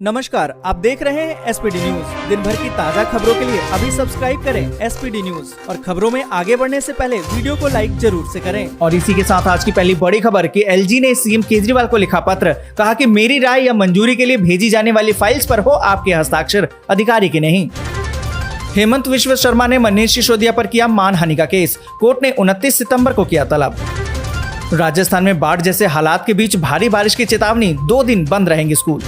नमस्कार, आप देख रहे हैं एसपीडी न्यूज। दिन भर की ताज़ा खबरों के लिए अभी सब्सक्राइब करें एसपीडी न्यूज और खबरों में आगे बढ़ने से पहले वीडियो को लाइक जरूर से करें। और इसी के साथ आज की पहली बड़ी खबर कि एलजी ने सीएम केजरीवाल को लिखा पत्र, कहा कि मेरी राय या मंजूरी के लिए भेजी जाने वाली फाइल्स पर हो आपके हस्ताक्षर, अधिकारी के नहीं। हेमंत विश्व शर्मा ने मनीष सिसोदिया पर किया मानहानि का केस, कोर्ट ने 29 सितंबर को किया तलब। राजस्थान में बाढ़ जैसे हालात के बीच भारी बारिश की चेतावनी, 2 दिन बंद रहेंगे स्कूल।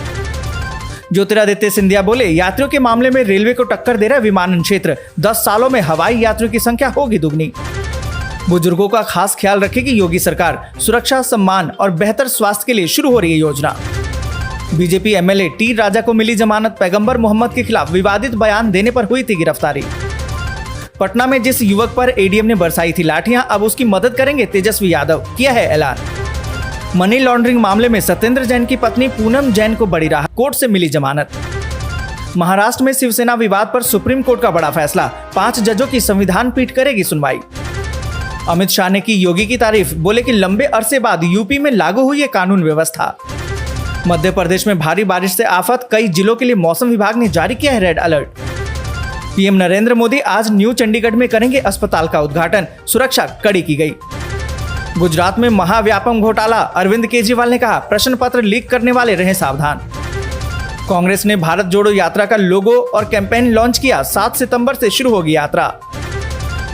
ज्योतिरादित्य सिंधिया बोले, यात्रियों के मामले में रेलवे को टक्कर दे रहा विमानन क्षेत्र, 10 सालों में हवाई यात्रियों की संख्या होगी दुगनी। बुजुर्गों का खास ख्याल रखेगी योगी सरकार, सुरक्षा, सम्मान और बेहतर स्वास्थ्य के लिए शुरू हो रही है योजना। बीजेपी एमएलए टी राजा को मिली जमानत, पैगंबर मोहम्मद के खिलाफ विवादित बयान देने पर हुई थी गिरफ्तारी। पटना में जिस युवक पर एडीएम ने बरसाई थी लाठियां, अब उसकी मदद करेंगे तेजस्वी यादव, किया है ऐलान। मनी लॉन्ड्रिंग मामले में सत्येंद्र जैन की पत्नी पूनम जैन को बड़ी राहत, कोर्ट से मिली जमानत। महाराष्ट्र में शिवसेना विवाद पर सुप्रीम कोर्ट का बड़ा फैसला, 5 जजों की संविधान पीठ करेगी सुनवाई। अमित शाह ने की योगी की तारीफ, बोले कि लंबे अरसे बाद यूपी में लागू हुई है कानून व्यवस्था। मध्य प्रदेश में भारी बारिश से आफत, कई जिलों के लिए मौसम विभाग ने जारी किया है red alert. PM Narendra Modi आज न्यू चंडीगढ़ में करेंगे अस्पताल का उद्घाटन, सुरक्षा कड़ी की गई। गुजरात में महाव्यापम घोटाला, अरविंद केजरीवाल ने कहा प्रश्न पत्र लीक करने वाले रहें सावधान। कांग्रेस ने भारत जोड़ो यात्रा का लोगो और कैंपेन लॉन्च किया, 7 सितंबर से शुरू होगी यात्रा।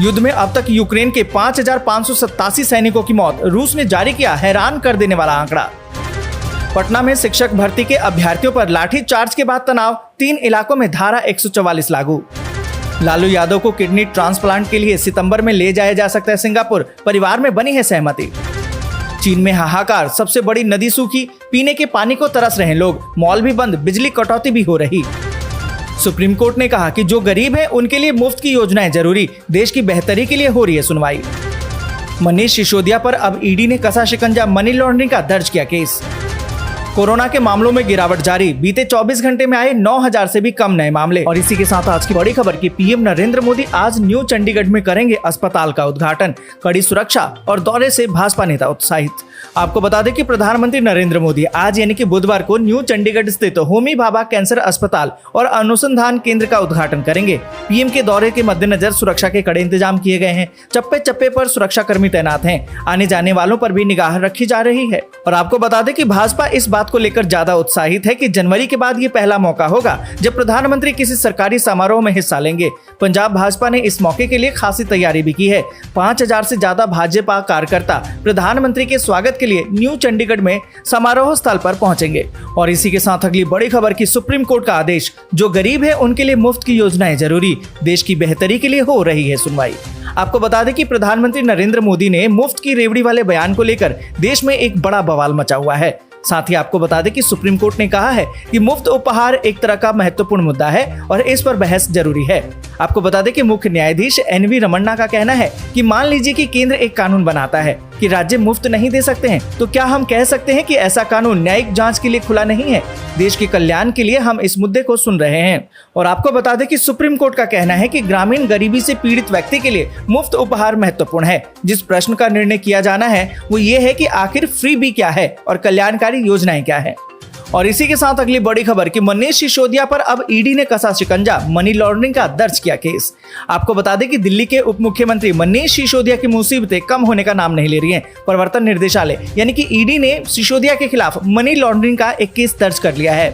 युद्ध में अब तक यूक्रेन के 5,587 सैनिकों की मौत, रूस ने जारी किया हैरान कर देने वाला आंकड़ा। पटना में शिक्षक भर्ती के अभ्यर्थियों पर लाठी चार्ज के बाद तनाव, 3 इलाकों में धारा 144 लागू। लालू यादव को किडनी ट्रांसप्लांट के लिए सितंबर में ले जाया जा सकता है सिंगापुर, परिवार में बनी है सहमति। चीन में हाहाकार, सबसे बड़ी नदी सूखी, पीने के पानी को तरस रहे लोग, मॉल भी बंद, बिजली कटौती भी हो रही। सुप्रीम कोर्ट ने कहा कि जो गरीब हैं उनके लिए मुफ्त की योजनाएं जरूरी, देश की बेहतरी के लिए हो रही है सुनवाई। मनीष सिसोदिया पर अब ईडी ने कसा शिकंजा, मनी लॉन्ड्रिंग का दर्ज किया केस। कोरोना के मामलों में गिरावट जारी, बीते 24 घंटे में आए 9,000 से भी कम नए मामले। और इसी के साथ आज की बड़ी खबर कि पीएम नरेंद्र मोदी आज न्यू चंडीगढ़ में करेंगे अस्पताल का उद्घाटन, कड़ी सुरक्षा और दौरे से भाजपा नेता उत्साहित। आपको बता दें कि प्रधानमंत्री नरेंद्र मोदी आज यानी कि बुधवार को न्यू चंडीगढ़ स्थित होमी भाभा कैंसर अस्पताल और अनुसंधान केंद्र का उद्घाटन करेंगे। पीएम के दौरे के मद्देनजर सुरक्षा के कड़े इंतजाम किए गए हैं, चप्पे चप्पे पर सुरक्षा कर्मी तैनात हैं, आने जाने वालों पर भी निगाह रखी जा रही है। और आपको बता दें कि भाजपा इस बात को लेकर ज्यादा उत्साहित है कि जनवरी के बाद ये पहला मौका होगा जब प्रधानमंत्री किसी सरकारी समारोह में हिस्सा लेंगे। पंजाब भाजपा ने इस मौके के लिए खासी तैयारी भी की है। 5,000 से ज्यादा भाजपा कार्यकर्ता प्रधानमंत्री के स्वागत के लिए न्यू चंडीगढ़ में समारोह स्थल पर पहुंचेंगे। और इसी के साथ अगली बड़ी खबर की सुप्रीम कोर्ट का आदेश, जो गरीब है उनके लिए मुफ्त की योजनाएं जरूरी, देश की बेहतरी के लिए हो रही है सुनवाई। आपको बता दें कि प्रधानमंत्री नरेंद्र मोदी ने मुफ्त की रेवड़ी वाले बयान को लेकर देश में एक बड़ा बवाल मचा हुआ है। साथ ही आपको बता दें कि सुप्रीम कोर्ट ने कहा है कि मुफ्त उपहार एक तरह का महत्वपूर्ण मुद्दा है और इस पर बहस जरूरी है। आपको बता दें कि मुख्य न्यायाधीश एनवी रमन्ना का कहना है कि मान लीजिए कि केंद्र एक कानून बनाता है कि राज्य मुफ्त नहीं दे सकते हैं, तो क्या हम कह सकते हैं कि ऐसा कानून न्यायिक जांच के लिए खुला नहीं है? देश के कल्याण के लिए हम इस मुद्दे को सुन रहे हैं। और आपको बता दें कि सुप्रीम कोर्ट का कहना है कि ग्रामीण गरीबी से पीड़ित व्यक्ति के लिए मुफ्त उपहार महत्वपूर्ण है। जिस प्रश्न का निर्णय किया जाना है वो ये है कि आखिर फ्री बी क्या है और कल्याणकारी योजनाएं क्या है। और इसी के साथ अगली बड़ी खबर कि मनीष सिसोदिया पर अब ईडी ने कसा शिकंजा, मनी लॉन्ड्रिंग का दर्ज किया केस। आपको बता दें कि दिल्ली के उप मुख्यमंत्री मनीष सिसोदिया की मुसीबतें कम होने का नाम नहीं ले रही हैं। प्रवर्तन निर्देशालय यानी कि ईडी ने सिसोदिया के खिलाफ मनी लॉन्ड्रिंग का एक केस दर्ज कर लिया है।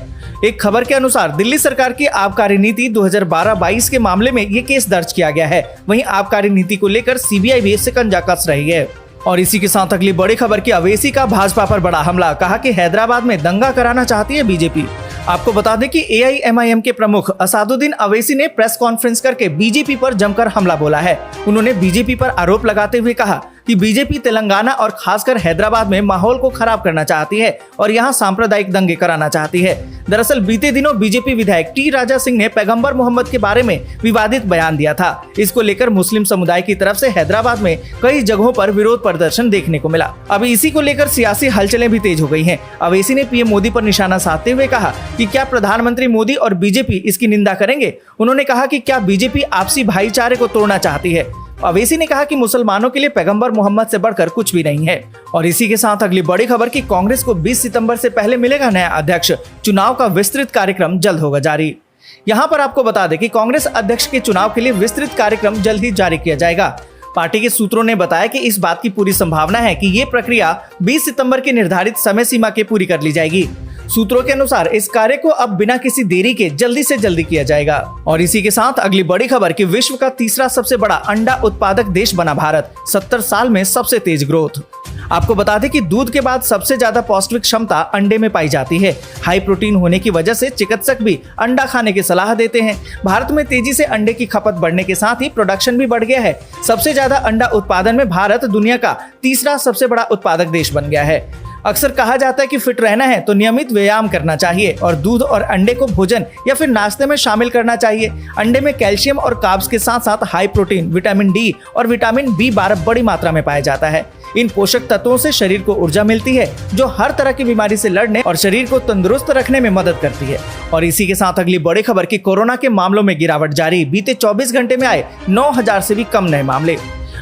एक खबर के अनुसार दिल्ली सरकार की आबकारी नीति 2012-22 के मामले में ये केस दर्ज किया गया है। वहीं आबकारी नीति को लेकर सीबीआई भी शिकंजा कस रही है। और इसी के साथ अगली बड़ी खबर की अवैसी का भाजपा पर बड़ा हमला, कहा कि हैदराबाद में दंगा कराना चाहती है बीजेपी। आपको बता दें कि एआईएमआईएम के प्रमुख असादुद्दीन अवैसी ने प्रेस कॉन्फ्रेंस करके बीजेपी पर जमकर हमला बोला है। उन्होंने बीजेपी पर आरोप लगाते हुए कहा कि बीजेपी तेलंगाना और खासकर हैदराबाद में माहौल को खराब करना चाहती है और यहां सांप्रदायिक दंगे कराना चाहती है। दरअसल बीते दिनों बीजेपी विधायक टी राजा सिंह ने पैगंबर मोहम्मद के बारे में विवादित बयान दिया था। इसको लेकर मुस्लिम समुदाय की तरफ से हैदराबाद में कई जगहों पर विरोध प्रदर्शन देखने को मिला। अब इसी को लेकर सियासी हलचलें भी तेज हो गई हैं। अवैसी ने पीएम मोदी पर निशाना साधते हुए कहा कि क्या प्रधानमंत्री मोदी और बीजेपी इसकी निंदा करेंगे। उन्होंने कहा कि क्या बीजेपी आपसी भाईचारे को तोड़ना चाहती है। अवैसी ने कहा कि मुसलमानों के लिए पैगंबर मोहम्मद से बढ़कर कुछ भी नहीं है। और इसी के साथ अगली बड़ी खबर कि कांग्रेस को 20 सितंबर से पहले मिलेगा नया अध्यक्ष, चुनाव का विस्तृत कार्यक्रम जल्द होगा जारी। यहाँ पर आपको बता दें कि कांग्रेस अध्यक्ष के चुनाव के लिए विस्तृत कार्यक्रम जल्द ही जारी किया जाएगा। पार्टी के सूत्रों ने बताया कि इस बात की पूरी संभावना है कि ये प्रक्रिया 20 सितंबर की निर्धारित समय सीमा के पूरी कर ली जाएगी। सूत्रों के अनुसार इस कार्य को अब बिना किसी देरी के जल्दी से जल्दी किया जाएगा। और इसी के साथ अगली बड़ी खबर कि विश्व का तीसरा सबसे बड़ा अंडा उत्पादक देश बना भारत, 70 साल में सबसे तेज ग्रोथ। आपको बता दें कि दूध के बाद सबसे ज्यादा पौष्टिक क्षमता अंडे में पाई जाती है। हाई प्रोटीन होने की वजह से चिकित्सक भी अंडा खाने की सलाह देते हैं। भारत में तेजी से अंडे की खपत बढ़ने के साथ ही प्रोडक्शन भी बढ़ गया है। सबसे ज्यादा अंडा उत्पादन में भारत दुनिया का तीसरा सबसे बड़ा उत्पादक देश बन गया है। अक्सर कहा जाता है कि फिट रहना है तो नियमित व्यायाम करना चाहिए और दूध और अंडे को भोजन या फिर नाश्ते में शामिल करना चाहिए। अंडे में कैल्शियम और कार्ब्स के साथ साथ हाई प्रोटीन, विटामिन डी और विटामिन B12 बड़ी मात्रा में पाया जाता है। इन पोषक तत्वों से शरीर को ऊर्जा मिलती है जो हर तरह की बीमारी से लड़ने और शरीर को तंदुरुस्त रखने में मदद करती है। और इसी के साथ अगली बड़ी खबर कि कोरोना के मामलों में गिरावट जारी, बीते 24 घंटे में आए 9,000 से भी कम नए मामले।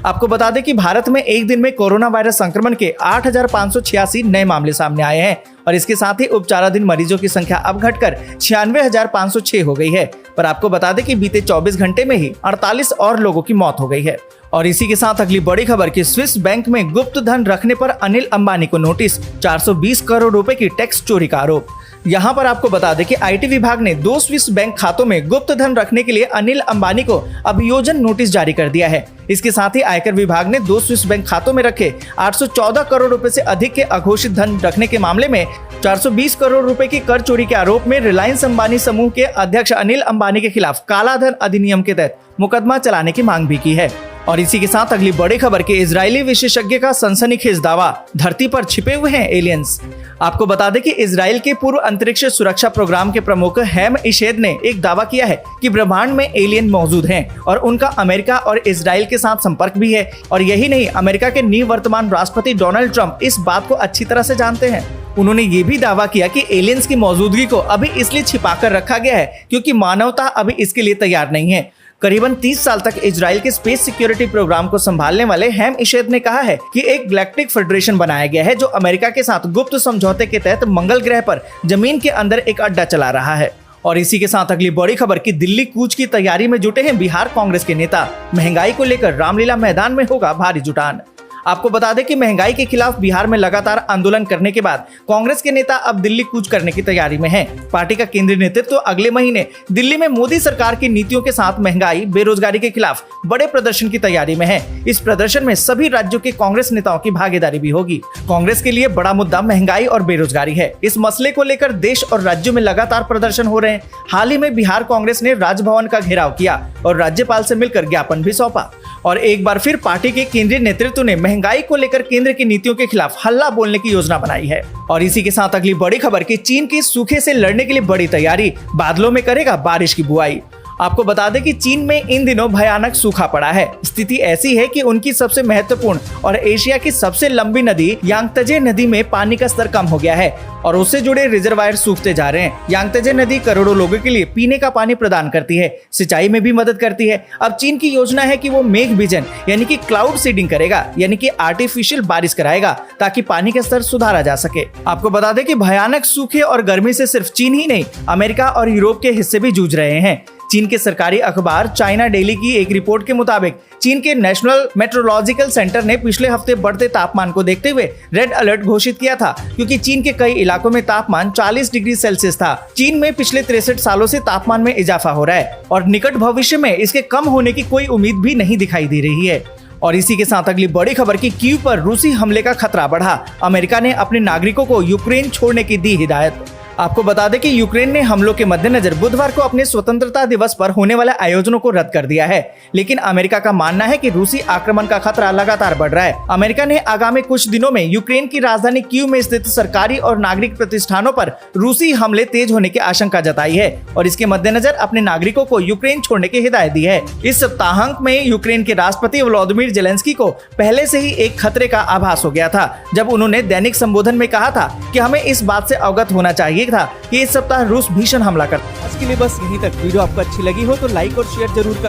आपको बता दें कि भारत में एक दिन में कोरोना वायरस संक्रमण के 8,586 नए मामले सामने आए हैं और इसके साथ ही उपचाराधीन मरीजों की संख्या अब घटकर 96,506 हो गई है। पर आपको बता दें कि बीते 24 घंटे में ही 48 और लोगों की मौत हो गई है। और इसी के साथ अगली बड़ी खबर कि स्विस बैंक में गुप्त धन रखने पर अनिल अंबानी को नोटिस, 420 करोड़ रुपए की टैक्स चोरी का आरोप। यहाँ पर आपको बता दें कि आईटी विभाग ने 2 स्विस बैंक खातों में गुप्त धन रखने के लिए अनिल अंबानी को अभियोजन नोटिस जारी कर दिया है। इसके साथ ही आयकर विभाग ने 2 स्विस बैंक खातों में रखे 814 करोड़ रुपए से अधिक के अघोषित धन रखने के मामले में 420 करोड़ रुपए की कर चोरी के आरोप में रिलायंस अंबानी समूह के अध्यक्ष अनिल अंबानी के खिलाफ काला धन अधिनियम के तहत मुकदमा चलाने की मांग भी की है। और इसी के साथ अगली बड़ी खबर के इजरायली विशेषज्ञ का सनसनीखेज दावा, धरती पर छिपे हुए हैं एलियंस। आपको बता दें कि इजराइल के पूर्व अंतरिक्ष सुरक्षा प्रोग्राम के प्रमुख हैम इशेद ने एक दावा किया है कि ब्रह्मांड में एलियन मौजूद हैं और उनका अमेरिका और इजराइल के साथ संपर्क भी है। और यही नहीं, अमेरिका के निवर्तमान राष्ट्रपति डोनाल्ड ट्रंप इस बात को अच्छी तरह से जानते हैं। उन्होंने ये भी दावा किया कि एलियंस की मौजूदगी को अभी इसलिए छिपाकर रखा गया है क्योंकि मानवता अभी इसके लिए तैयार नहीं है। करीबन 30 साल तक इजराइल के स्पेस सिक्योरिटी प्रोग्राम को संभालने वाले हैम इशेद ने कहा है कि एक गैलेक्टिक फेडरेशन बनाया गया है जो अमेरिका के साथ गुप्त समझौते के तहत मंगल ग्रह पर जमीन के अंदर एक अड्डा चला रहा है। और इसी के साथ अगली बड़ी खबर कि दिल्ली कूच की तैयारी में जुटे हैं बिहार कांग्रेस के नेता, महंगाई को लेकर रामलीला मैदान में होगा भारी जुटान। आपको बता दें कि महंगाई के खिलाफ बिहार में लगातार आंदोलन करने के बाद कांग्रेस के नेता अब दिल्ली कूच करने की तैयारी में हैं। पार्टी का केंद्रीय नेतृत्व अगले महीने दिल्ली में मोदी सरकार की नीतियों के साथ महंगाई, बेरोजगारी के खिलाफ बड़े प्रदर्शन की तैयारी में है। इस प्रदर्शन में सभी राज्यों के कांग्रेस नेताओं की भागीदारी भी होगी। कांग्रेस के लिए बड़ा मुद्दा महंगाई और बेरोजगारी है। इस मसले को लेकर देश और राज्यों में लगातार प्रदर्शन हो रहे हैं। हाल ही में बिहार कांग्रेस ने राजभवन का घेराव किया और राज्यपाल से मिलकर ज्ञापन भी सौंपा। और एक बार फिर पार्टी के केंद्रीय नेतृत्व ने महंगाई को लेकर केंद्र की नीतियों के खिलाफ हल्ला बोलने की योजना बनाई है। और इसी के साथ अगली बड़ी खबर कि चीन की सूखे से लड़ने के लिए बड़ी तैयारी, बादलों में करेगा बारिश की बुआई। आपको बता दें कि चीन में इन दिनों भयानक सूखा पड़ा है। स्थिति ऐसी है कि उनकी सबसे महत्वपूर्ण और एशिया की सबसे लंबी नदी यांगत्जे नदी में पानी का स्तर कम हो गया है और उससे जुड़े रिजर्वायर सूखते जा रहे हैं। यांगत्जे नदी करोड़ों लोगों के लिए पीने का पानी प्रदान करती है, सिंचाई में भी मदद करती है। अब चीन की योजना है कि वो मेघ बीजन यानी कि क्लाउड सीडिंग करेगा, यानी कि आर्टिफिशियल बारिश कराएगा ताकि पानी का स्तर सुधारा जा सके। आपको बता दें कि भयानक सूखे और गर्मी से सिर्फ चीन ही नहीं, अमेरिका और यूरोप के हिस्से भी जूझ रहे हैं। चीन के सरकारी अखबार चाइना डेली की एक रिपोर्ट के मुताबिक चीन के नेशनल मेट्रोलॉजिकल सेंटर ने पिछले हफ्ते बढ़ते तापमान को देखते हुए रेड अलर्ट घोषित किया था, क्योंकि चीन के कई इलाकों में तापमान 40 डिग्री सेल्सियस था। चीन में पिछले 63 सालों से तापमान में इजाफा हो रहा है और निकट भविष्य में इसके कम होने की कोई उम्मीद भी नहीं दिखाई दे रही है। और इसी के साथ अगली बड़ी खबर की कीव पर रूसी हमले का खतरा बढ़ा, अमेरिका ने अपने नागरिकों को यूक्रेन छोड़ने की दी हिदायत। आपको बता दें कि यूक्रेन ने हमलों के मद्देनजर बुधवार को अपने स्वतंत्रता दिवस पर होने वाले आयोजनों को रद्द कर दिया है, लेकिन अमेरिका का मानना है कि रूसी आक्रमण का खतरा लगातार बढ़ रहा है। अमेरिका ने आगामी कुछ दिनों में यूक्रेन की राजधानी कीव में स्थित सरकारी और नागरिक प्रतिष्ठानों पर रूसी हमले तेज होने की आशंका जताई है और इसके मद्देनजर अपने नागरिकों को यूक्रेन छोड़ने की हिदायत दी है। इस सप्ताहांत में यूक्रेन के राष्ट्रपति व्लादिमीर जेलेंस्की को पहले से ही एक खतरे का आभास हो गया था, जब उन्होंने दैनिक संबोधन में कहा था कि हमें इस बात से अवगत होना चाहिए था कि इस सप्ताह रूस भीषण हमला कर। आज के लिए बस यहीं तक। वीडियो आपको अच्छी लगी हो तो लाइक और शेयर जरूर कर।